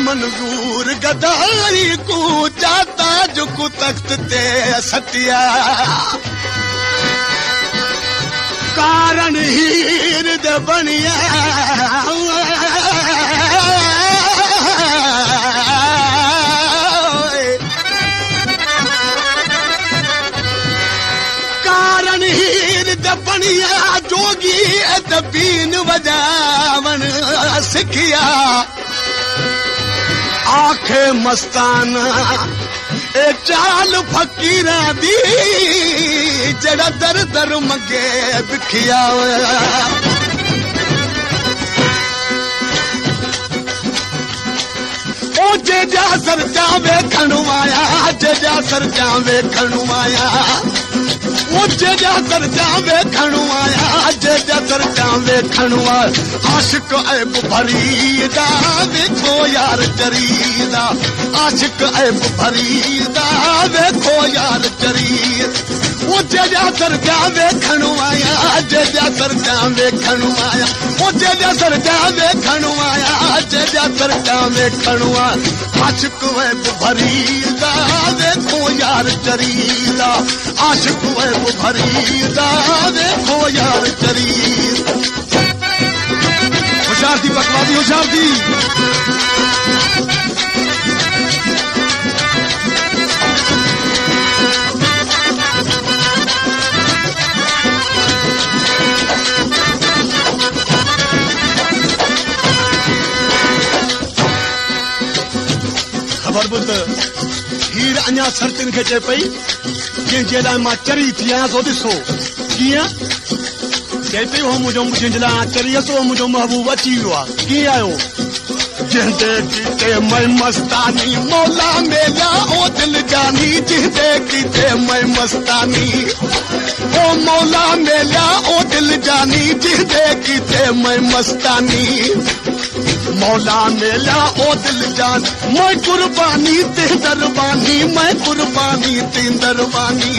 मंजूर गदारी को जाता जो को तख्त ते सतिया कारण हीर दे बनिया कारण हीर दे बनिया जोगी दबीन वजावन सिखिया आखे मस्ताना ए चाल फकीरा दी जड़ा दर दर मगे बिखिया ओ जे जा सर जावे खणवाया जे जा सर जावे खणवाया ओ जे जा सर जावे खणवाया जे जा सर जावे खणवा आशिक ऐब भरीदा देखो यार जरीदा आशिक ऐब भरीदा देखो यार जरीद ओ जे जा सर जावे खणवाया जे जा सर जावे खणवाया ओ जे जा सर जावे खणवाया जे जा सर जावे खणवा आशिक ऐब भरीदा देखो यार जरीदा आशिक ऐब भरीदा देखो यार जरीद होशियार दी बकवादी होशियार दी खबर बुध हीर अञा सरतिन खे चए पई जंहिंजे लाइ मां चरी थी आहियां सो ॾिसो कीअं चए पई हो मुंहिंजो जंहिंजे लाइ चरी हुअसि उहो मुंहिंजो महबूब अची वियो आहे कीअं आयो जंहिंजे कीते मैं मस्तानी मौला मेला ओ दिल जानी जंहिंजे कीते मैं मस्तानी ओ मौला मेला ओ दिल जानी जंहिंजे कीते मैं मस्तानी मौला मेला ओ दिल जान मैं कुर्बानी ते दरबानी मैं कुर्बानी ते दरबानी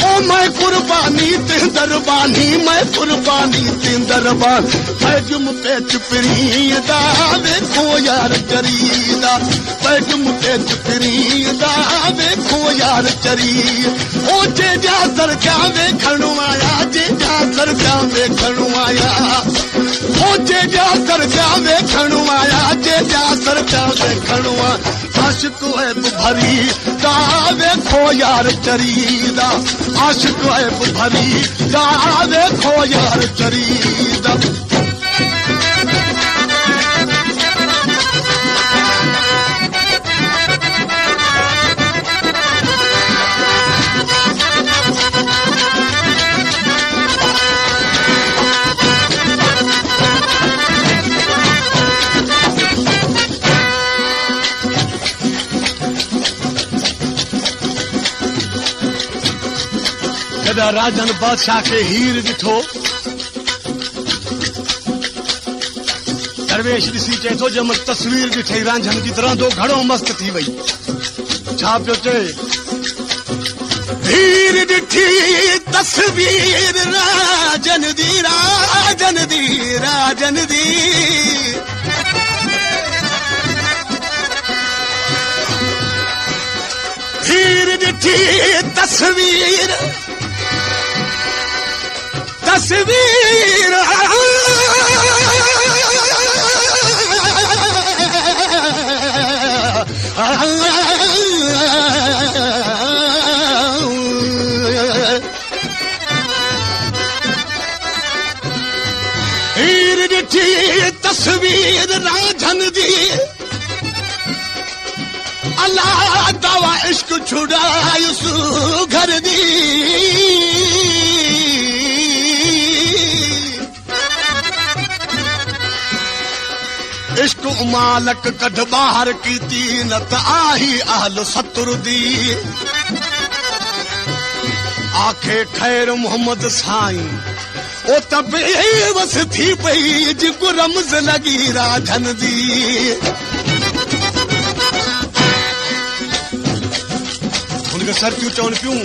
ओ मैं कुर्बानी ते दरबानी मैं कुर्बानी ते दरबान पैजुम पे चुपरीदा देखो यार जरीदा पैजुम पे चुपरीदा देखो यार जरी ओ जे जा सर जावे खणवाया जे जा सर जावे खणवाया ओ जे जा सर जावे खणवाया जे जा सर जावे खणवा आशिक है भरी दा देखो यार जरीदा आशिक है भरी दा देखो यार जरीदा राजन बादशाह के हीर ॾिठो दरवेश ॾिसी चए थो जंहिं महिल तस्वीर ॾिठई रांझन जी तरह तो घणो मस्त थी वई छा पियो चए हीर ॾिठी तस्वीर राजन दी राजन दी राजन दी हीर ॾिठी तस्वीर तस्वीर तस्वीर राझन दी अल्लाह दवा इश्क छुड़ायुस घर दी इश्क मालक कढ बाहर कीती न त आही अहल सतुर दी आखे खैर मोहम्मद साईं ओ त बेवस थी पई जेको रमज़ लगी राझन दी हुनखे सरतियूं चवनि पियूं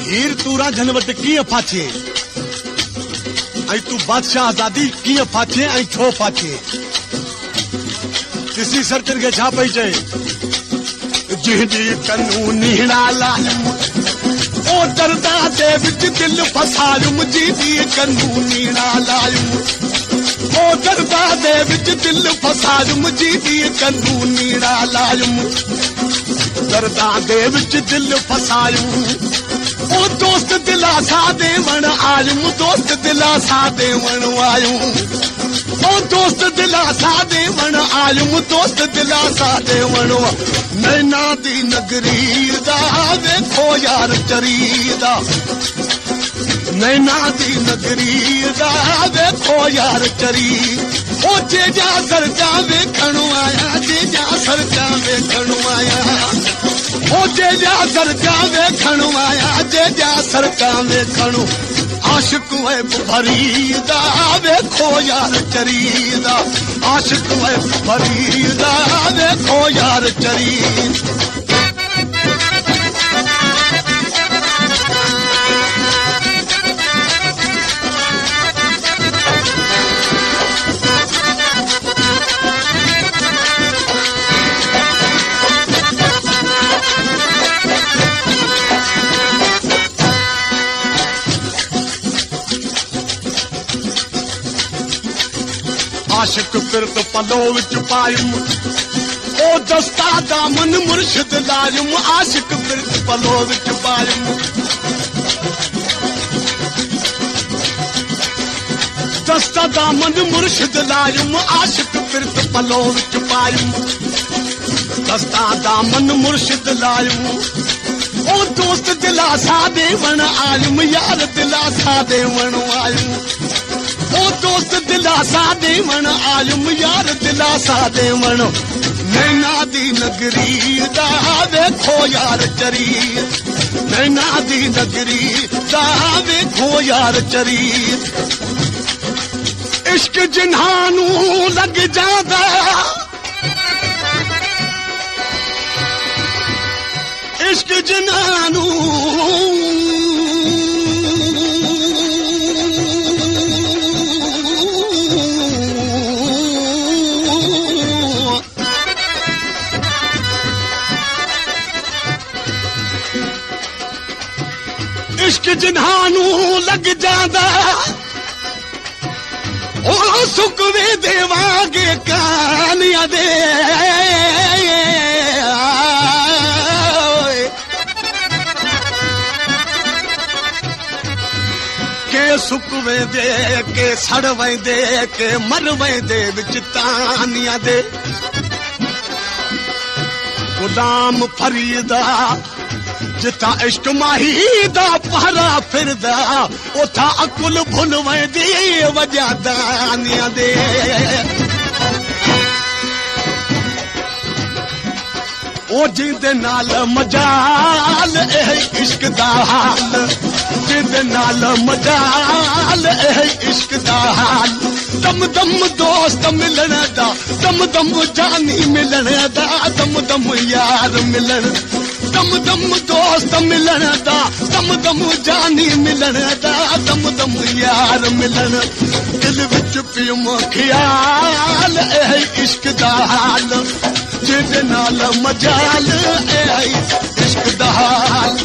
हीर तूं राझन वटि कीअं फाचे ऐं तूं बादशाह आज़ादी कीअं फाचे ऐं छो फाचे ॾिसी सरतियुनि खे छा पई चए जंहिंजी कानूनीड़ा लालम ओ दर्दा दे विच दिल फसायुम जी कानूनीड़ा लायुम ओ दर्दा दे विच दिल फसायुम जी कानूनीड़ा लायुम दर्दा दे विच दिल फसायुम ओ दोस्त दिलासा देवण आयुम दोस्त दिलासा देवण आयुम ओ दोस्त दिलासा देवण आयुम दोस्त दिलासा देवण नैना दी नगरी दा देखो यार चरीदा नैना दी नगरी दा देखो यार चरी ओ जेजा सरजा वेखण आया जेजा सरजा वेखण आया ओ जेजा सरजा वेखण आया जेजा सरजा वेखण आशिक है भरीदा देखो यार चरीदा आशिक है भरीदा देखो यार चरी आशिक फिरत पलो विच पायुम ओ दस्ता दामन मुर्शिद लायुम आशिक फिरत पलो विच पायुम दस्ता दामन मुर्शिद लायुम आशिक फिरत पलो विच पायुम दस्ता दामन मुर्शिद लायुम ओ दोस्त दिलासा देवण आयुम यार दिलासा देवण आयुम ओ दोस्त दिलासा देवण आयुम यार दिलासा देवण नैना दी नगरी दा देखो यार चरी नैना दी नगरी दा देखो यार चरी इश्क जिन्हानू लग जादा इश्क जिन्हानू इश्क जिन्हानू लग जादा ओ सुकवे देवांगे कानिया दे के सुकवे दे के सड़वे दे के मरवे दे विच तानिया दे गुलाम फरीदा जिथा इश्क माही दा पहरा फिरदा उथा अकुल भुल वेंदी वजा दानिया दे ओ जिंदे नाल मजाल इश्क दा हाल जिंदे नाल मजाल इश्क दा हाल दम दम दोस्त मिलन दा दम दम जानी मिलन दा दम दम यार मिलन दम दम दोस्त मिलन दा दम दम जानी मिलन दा दम दम यार मिलन दिल विच पियम ख्याल इश्क दा हाल जिंदे नाल मजाल इश्क दा हाल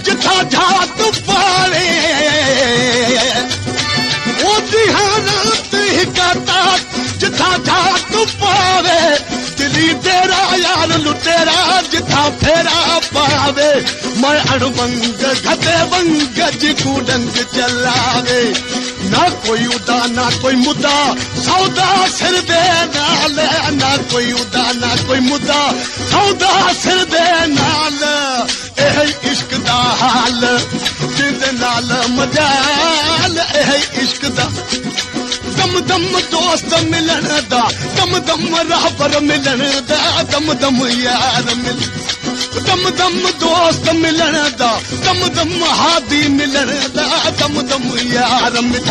जिथा जात मथा फेरा पावे मैं अड़बंग घटे बंग जिकू डंग चलावे ना कोई उदा ना कोई मुद्दा सौदा सिर दे नाल ना कोई उदा ना कोई मुद्दा सौदा सिर दे नाल एह इश्क दा हाल जिंदे नाल मजाल एह इश्क दा दम दम दोस्त मिलन दा दम दम रहबर मिलन दा दम दम यार मिल दम दम दोस्त मिलन दा दम दम हादी मिलन दा दम दम यार मिल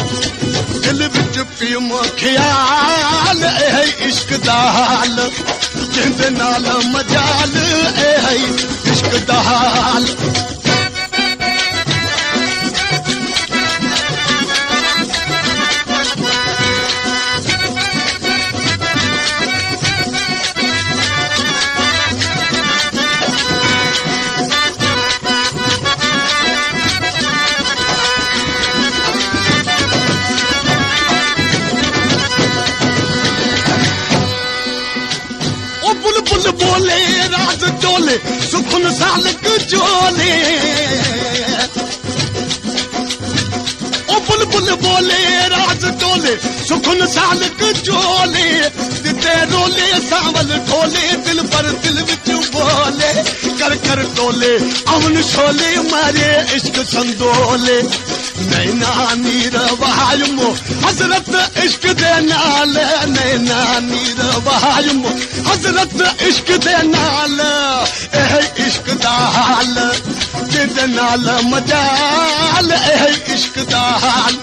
दिल विच पियम ख्याल एह इश्क दा हाल जिंदे नाल मजाल एह इश्क दा हाल बोले राज चोले सुखन सालक चोले ओ बुलबुल बोले राज चोले सुखन सालक चोले दिते रोले सावल ठोले दिल पर दिल विच बोले कर कर टोले अमन शोले मारे इश्क संदोले नैना नीर बहायमो हजरत इश्क दे नाल नैना नीर बहायमो हजरत इश्क दे नाल एह इश्क दा हाल जिंदे नाल मजाल एह इश्क दा हाल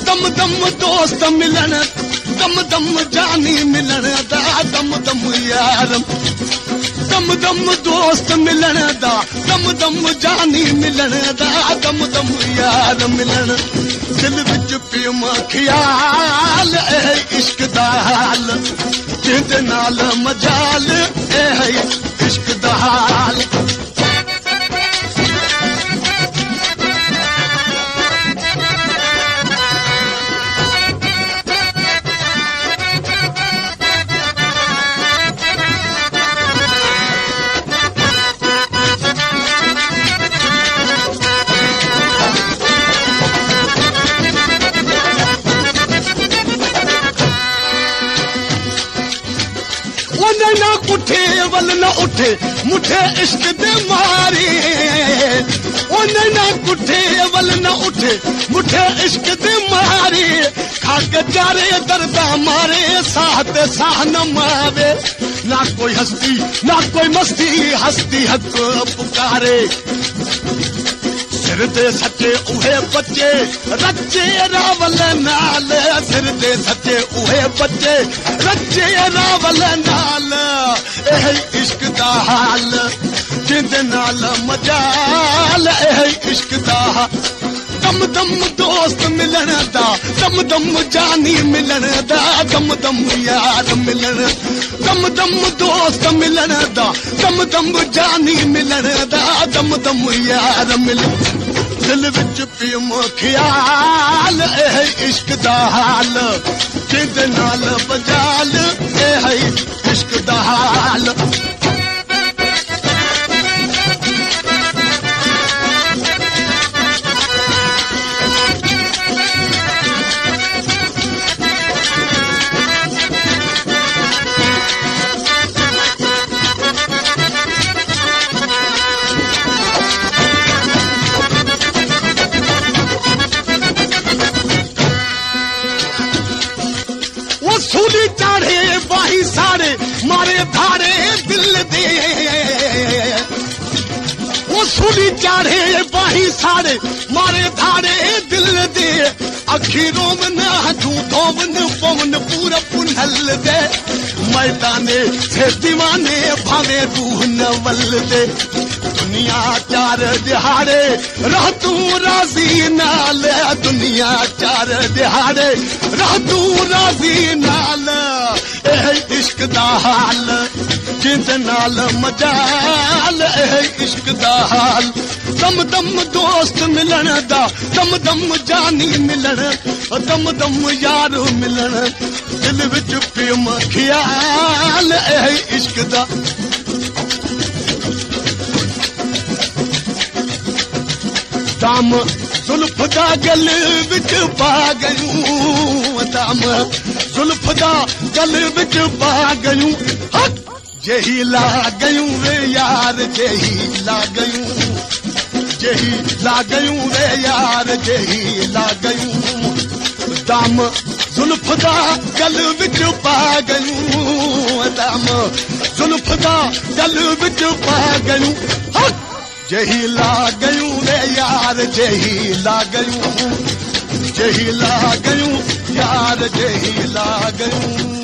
दम दम दोस्त मिलन दम दम जानी मिलन दा दम दम यार दम दम दोस्त मिलन दा दम दम जानी मिलन दा दम दम यार मिलन दिल विच पियम ख्याल एह इश्क दा हाल जिंदे नाल मजाल एह इश्क दा हाल ना उठे वल न उठे मुठे इश्क दे मारे ओ ना उठे वल न उठे मुठे इश्क दे मारे खाक जारे दर्दा मारे साथ साह न मावे ना कोई हस्ती ना कोई मस्ती हस्ती हक पुकारे सिर दे सच्चे उहे बच्चे रच्चे रावल नाल सिर दे सच्चे उहे बच्चे रच्चे रावल नाल एह इश्क दा हाल जिंदे नाल मजाल एह इश्क दा दम दम दोस्त मिलन दा दम दम जानी मिलन दा दम दम यार मिलन दम दम दोस्त मिलन दा दम दम जानी मिलन दा दम दम यार मिलन दिल विच पियम ख्याल एह इश्क दा हाल जिंदे नाल बजाल एह इश्क दा हाल सूली चाढ़े बाही सारे मारे धारे दिल दे वो सूली चाढ़े बाही सारे मारे धारे दिल दे अखीरों में न झूठों में पवन पूरा पुनल दे मैदाने से दीवाने भावे रूह न वल दे दुनिया चार दिहाड़े रह तू राजी नाल दुनिया चार दिहाड़े रह तू राजी नाल एह इश्क दा हाल जिंदे नाल मजाल एह इश्क दा हाल दम दम दोस्त मिलन दा दम दम जानी मिलन दम दम यार मिलन दिल विच पियम ख्याल एह इश्क दा दाम जुल्फ दा गल विच पा गयूं दाम जुल्फ दा गल विच पा गयूं जेही ला गयूं वे यार जेही ला गयूं जेही ला गयूं वे यार जेही ला गयूं दाम जुल्फ दा गल विच पा गयूं दाम जुल्फ दा गल विच पा गयूं जेही ला गयूं रे यार जेही ला गयूं जेही ला गयूं यार जेही ला गयूं